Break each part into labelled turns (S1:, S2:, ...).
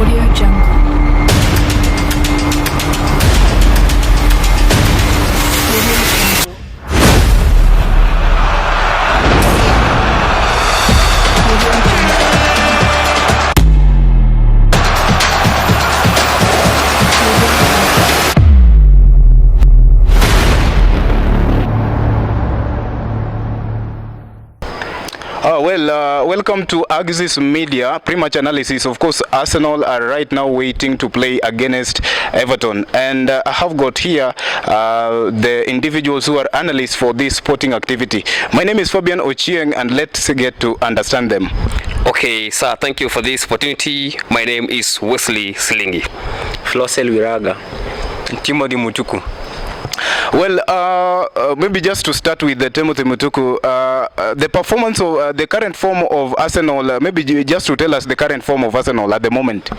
S1: Audio Jungle.
S2: Welcome to Axis Media Pre-match analysis. Of course, Arsenal are right now waiting to play against Everton, and I have got here the individuals who are analysts for this sporting activity. My name is Fabian Ochieng, and let's get to understand them.
S3: Okay, sir, thank you for this opportunity. My name is Wesley Silingi.
S4: Flosel Wiraga.
S3: Timothy Mutuku.
S2: Well, maybe just to start with the Timothy Mutuku, the performance of the current form of Arsenal, maybe just to tell us the current form of Arsenal at the moment.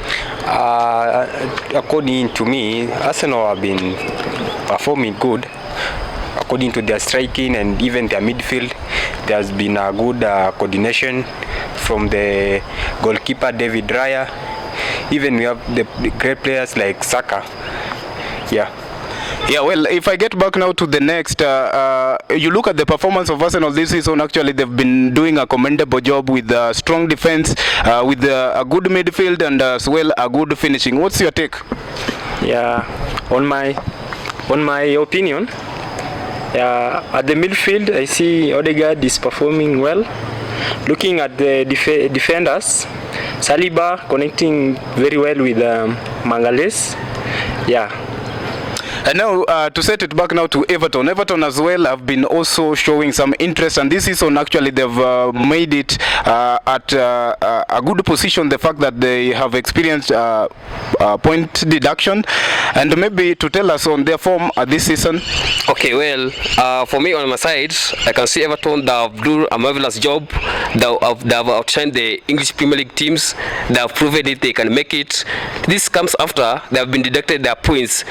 S4: According to me, Arsenal have been performing good. According to their striking and even their midfield, there has been a good coordination from the goalkeeper David Raya. Even we have the great players like Saka.
S2: Yeah, well, if I get back now to the next, you look at the performance of Arsenal this season. Actually, they've been doing a commendable job with strong defense, with a good midfield, and as well a good finishing. What's your take?
S4: Yeah, on my opinion, at the midfield, I see Odegaard is performing well. Looking at the defenders, Saliba connecting very well with Magalhaes. Yeah.
S2: And now to set it back now to Everton. Everton as well have been also showing some interest, and this season actually they've made it at a good position. The fact that they have experienced point deduction, and maybe to tell us on their form this season.
S3: Okay, well, for me on my side, I can see Everton that have done a marvelous job. They have outshined the English Premier League teams. They have proven it, they can make it. This comes after they have been deducted their points.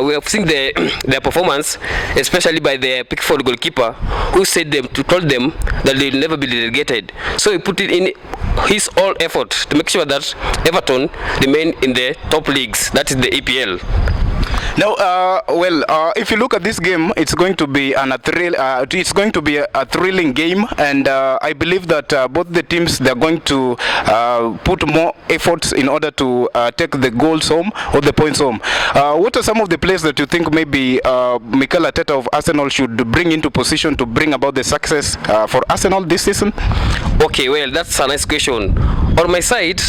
S3: We have seen their performance, especially by the Pickford goalkeeper, who told them that they will never be relegated. So he put it in his all effort to make sure that Everton remain in the top leagues, that is the EPL.
S2: Now, if you look at this game, it's going to be a thrilling game, and I believe that both the teams, they're going to put more efforts in order to take the goals home or the points home. What are some of the players that you think maybe Mikel Arteta of Arsenal should bring into position to bring about the success for Arsenal this season?
S3: Okay, well, that's a nice question. On my side,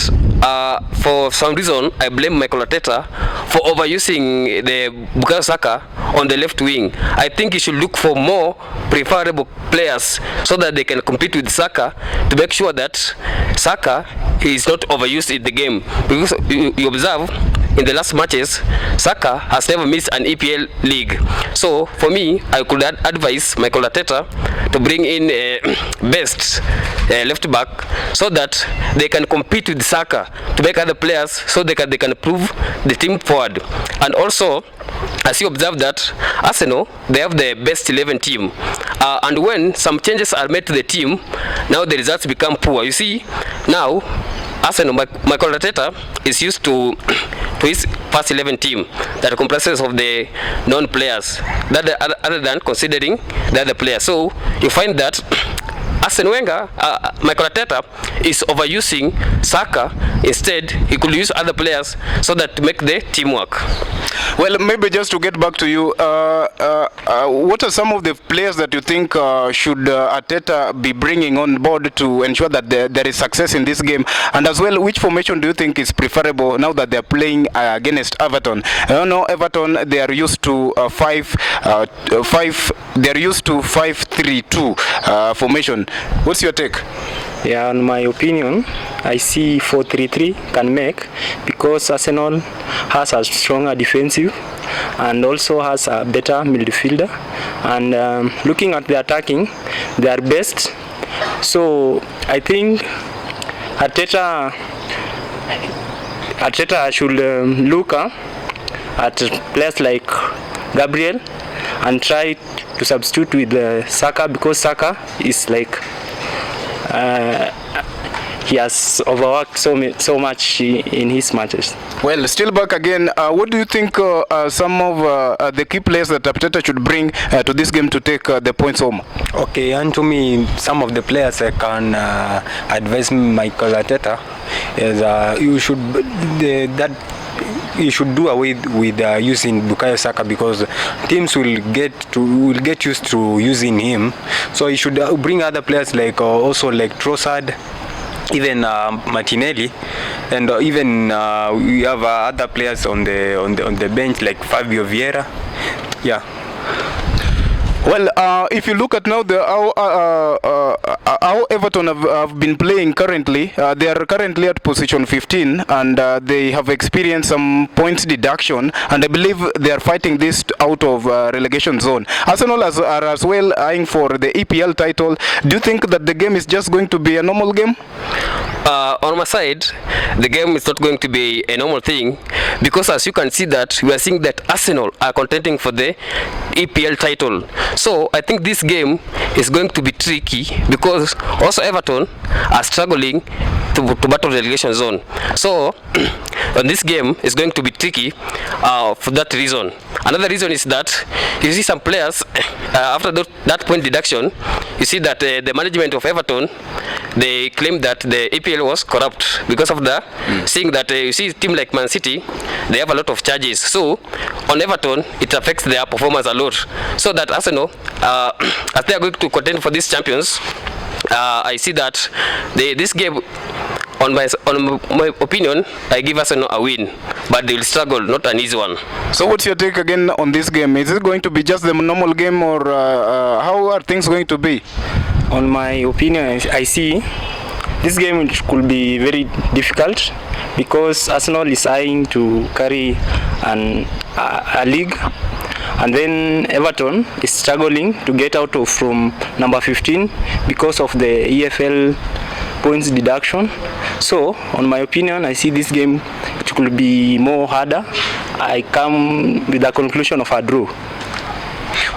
S3: for some reason, I blame Mikel Arteta for overusing the Bukayo Saka on the left wing. I think he should look for more preferable players so that they can compete with Saka, to make sure that Saka is not overused in the game. Because you observe in the last matches, Saka has never missed an EPL league. So for me, I could advise Mikel Arteta to bring in best left back so that they can compete with Saka, to make other players so they can prove the team forward. And also, as you observe that Arsenal, they have the best 11 team, and when some changes are made to the team, now the results become poor. You see, now Arsenal, Mikel Arteta is used to his first 11 team that comprises of the non-players, that other than considering the other players. So you find that Arsene Wenger, Mikel Arteta is overusing Saka. Instead, he could use other players so that to make the team work.
S2: Well, maybe just to get back to you, what are some of the players that you think should Arteta be bringing on board to ensure that there is success in this game? And as well, which formation do you think is preferable now that they're playing against Everton? I don't know, Everton, they are used to 5-3-2 formation. What's your take?
S4: Yeah, in my opinion, I see 4-3-3 can make, because Arsenal has a stronger defensive and also has a better midfielder. And looking at the attacking, they are best. So I think Arteta should look at players like Gabriel and try to substitute with Saka, because Saka is like he has overworked so much in his matches.
S2: Well, still back again. What do you think some of the key players that Arteta should bring to this game to take the points home?
S1: Okay, and to me, some of the players I can advise Mikel Arteta is you should do away with using Bukayo Saka, because teams will get used to using him. So he should bring other players like also like Trossard, even Martinelli, and even we have other players on the bench like Fabio Vieira. Yeah.
S2: Well, if you look at now how Everton have been playing currently, they are currently at position 15, and they have experienced some points deduction, and I believe they are fighting this out of relegation zone. Arsenal are as well eyeing for the EPL title. Do you think that the game is just going to be a normal game?
S3: On my side, the game is not going to be a normal thing, because as you can see that we are seeing that Arsenal are contending for the EPL title. So I think this game is going to be tricky, because also Everton are struggling to battle the relegation zone. So this game is going to be tricky for that reason. Another reason is that you see some players after that point deduction, you see that the management of Everton, they claim that the EPL was corrupt because of the seeing that you see a team like Man City, they have a lot of charges. So on Everton, it affects their performance a lot. So that Arsenal, as they are going to contend for these champions, I see that this game, on my opinion, I give Arsenal a win, but they will struggle, not an easy one.
S2: So what's your take again on this game? Is it going to be just the normal game, or how are things going to be?
S4: On my opinion, I see this game could be very difficult, because Arsenal is eyeing to carry a league, and then Everton is struggling to get out of from number 15 because of the EFL points deduction. So on my opinion, I see this game it could be more harder. I come with the conclusion of a draw.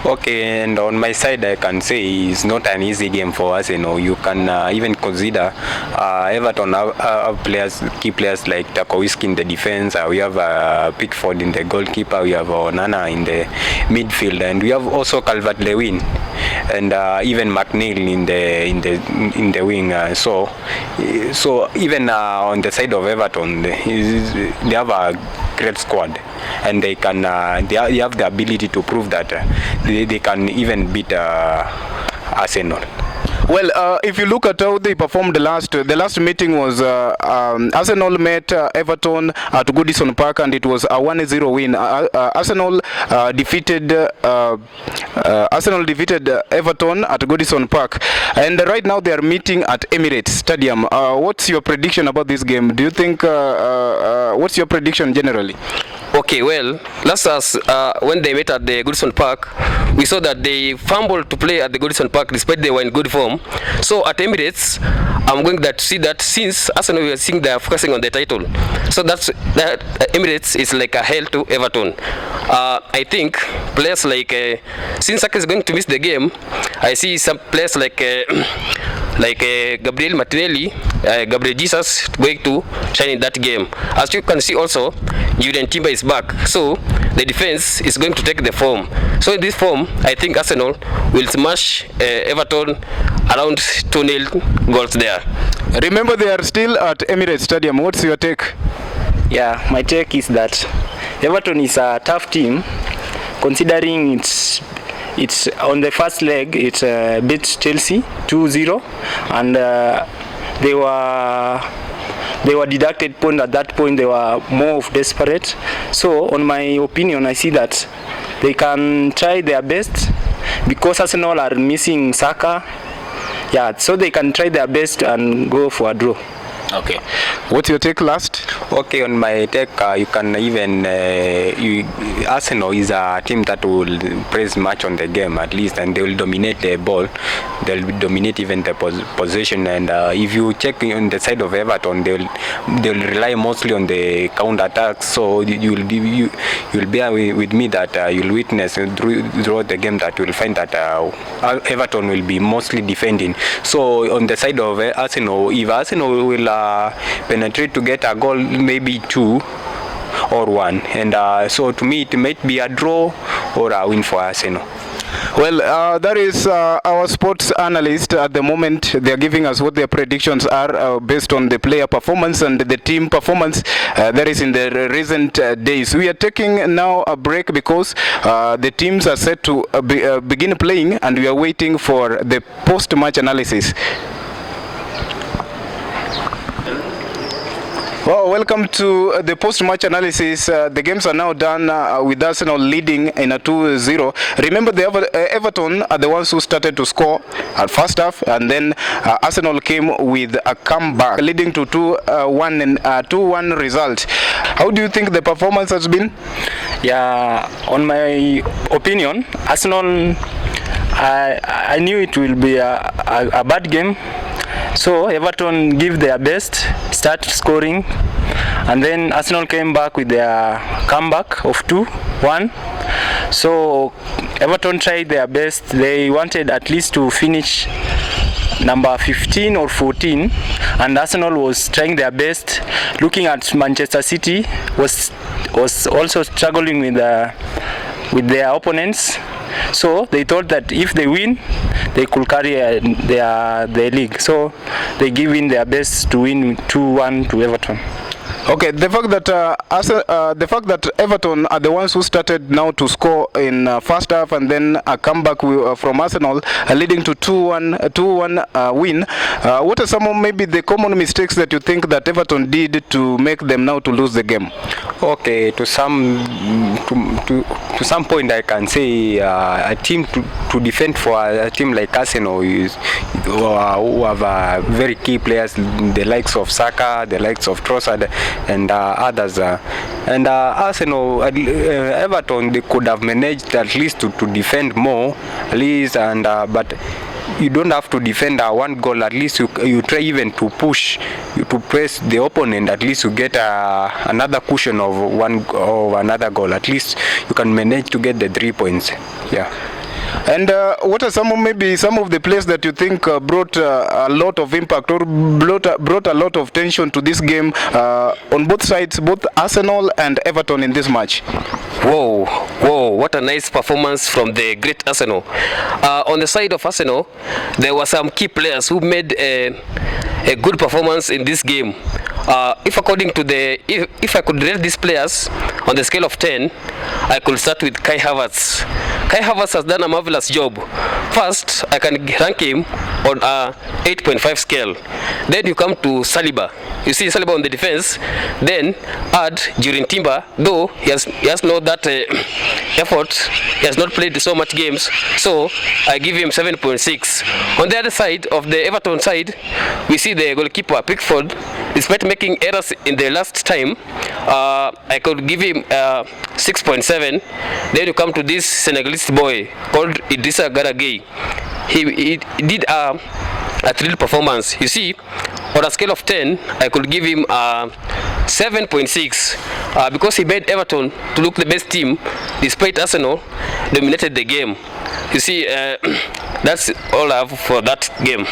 S1: Okay, and on my side, I can say it's not an easy game for us. You can even consider Everton have key players like Tarkowski in the defense. We have Pickford in the goalkeeper. We have Onana in the midfield, and we have also Calvert-Lewin and even McNeil in the wing. So even on the side of Everton, they have a great squad, and they have the ability to prove that they can even beat Arsenal.
S2: Well, if you look at how they performed the last meeting was Arsenal met Everton at Goodison Park, and it was a 1-0 win. Arsenal defeated Everton at Goodison Park, and right now they are meeting at Emirates Stadium. What's your prediction about this game? Do you think what's your prediction generally?
S3: Okay, well, last us when they met at the Goodison Park, we saw that they fumbled to play at the Goodison Park despite they were in good form. So at Emirates, I'm going to see that since Arsenal, we are seeing they are focusing on the title. So that Emirates is like a hell to Everton. I think players like since Saka is going to miss the game, I see some players like Gabriel Martinelli, Gabriel Jesus going to shine in that game. As you can see also, Julian Timber is back, so the defense is going to take the form. So in this form, I think Arsenal will smash Everton around 2-0 goals there.
S2: Remember, they are still at Emirates Stadium. What's your take?
S4: Yeah, my take is that Everton is a tough team, considering it's on the first leg it beat Chelsea 2-0, and they were deducted point. At that point they were more of desperate. So on my opinion, I see that they can try their best, because Arsenal are missing Saka. Yeah, so they can try their best and go for a draw.
S2: Okay. What's your take last?
S1: Okay, on my take, you can even Arsenal is a team that will press much on the game at least, and they will dominate the ball. They'll dominate even the possession. And if you check on the side of Everton, they'll rely mostly on the counter attacks. So you'll bear with me that you'll witness throughout the game that you'll find that Everton will be mostly defending. So on the side of Arsenal, if Arsenal will penetrate to get a goal, maybe 2 or 1, and so to me it might be a draw or a win for Arsenal.
S2: Well, that is our sports analyst at the moment. They are giving us what their predictions are based on the player performance and the team performance that is in the recent days. We are taking now a break because the teams are set to begin playing, and we are waiting for the post-match analysis. Well, welcome to the post-match analysis. The games are now done with Arsenal leading in a 2-0. Remember, the Everton are the ones who started to score at first half, and then Arsenal came with a comeback, leading to 2-1 result. How do you think the performance has been?
S4: Yeah, on my opinion, Arsenal, I knew it will be a bad game. So Everton give their best, start scoring, and then Arsenal came back with their comeback of 2-1. So Everton tried their best. They wanted at least to finish number 15 or 14, and Arsenal was trying their best. Looking at Manchester City was also struggling with their opponents. So they thought that if they win, they could carry their league. So they give in their best to win 2-1 to Everton.
S2: Okay, the fact that Everton are the ones who started now to score in first half, and then a comeback from Arsenal leading to 2-1 win. What are some of maybe the common mistakes that you think that Everton did to make them now to lose the game?
S1: Okay, to some point I can say a team to defend for a team like Arsenal who have very key players, the likes of Saka, the likes of Trossard, and others. And Arsenal, Everton, they could have managed at least to defend more, at least, and but you don't have to defend one goal. At least you try even to push, to press the opponent. At least you get another cushion of another goal. At least you can manage to get the 3 points. Yeah.
S2: And what are some of the players that you think brought a lot of impact or brought a lot of tension to this game on both sides, both Arsenal and Everton in this match?
S3: Whoa, what a nice performance from the great Arsenal. On the side of Arsenal, there were some key players who made a good performance in this game. If I could rate these players on the scale of 10, I could start with Kai Havertz. Kai Havertz has done a marvelous job. First, I can rank him on a 8.5 scale. Then you come to Saliba. You see Saliba on the defense. Then add Jurrien Timber, though he has not that effort. He has not played so much games. So I give him 7.6. On the other side of the Everton side, we see the goalkeeper Pickford. Despite making errors in the last time, I could give him 6.7. Then you come to this Senegalese boy called Idrissa Gana Gueye. He did a thrill performance. You see, on a scale of 10, I could give him 7.6 because he made Everton to look the best team despite Arsenal dominated the game. You see, that's all I have for that game.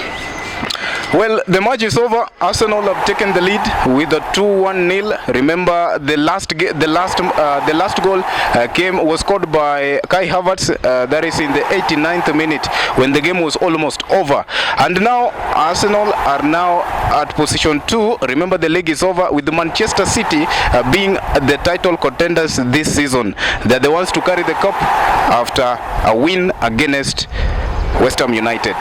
S2: Well, the match is over. Arsenal have taken the lead with a 2-1 nil. Remember, the last goal was scored by Kai Havertz. That is in the 89th minute when the game was almost over. And now Arsenal are now at position 2. Remember, the league is over with Manchester City being the title contenders this season. They're the ones to carry the cup after a win against West Ham United.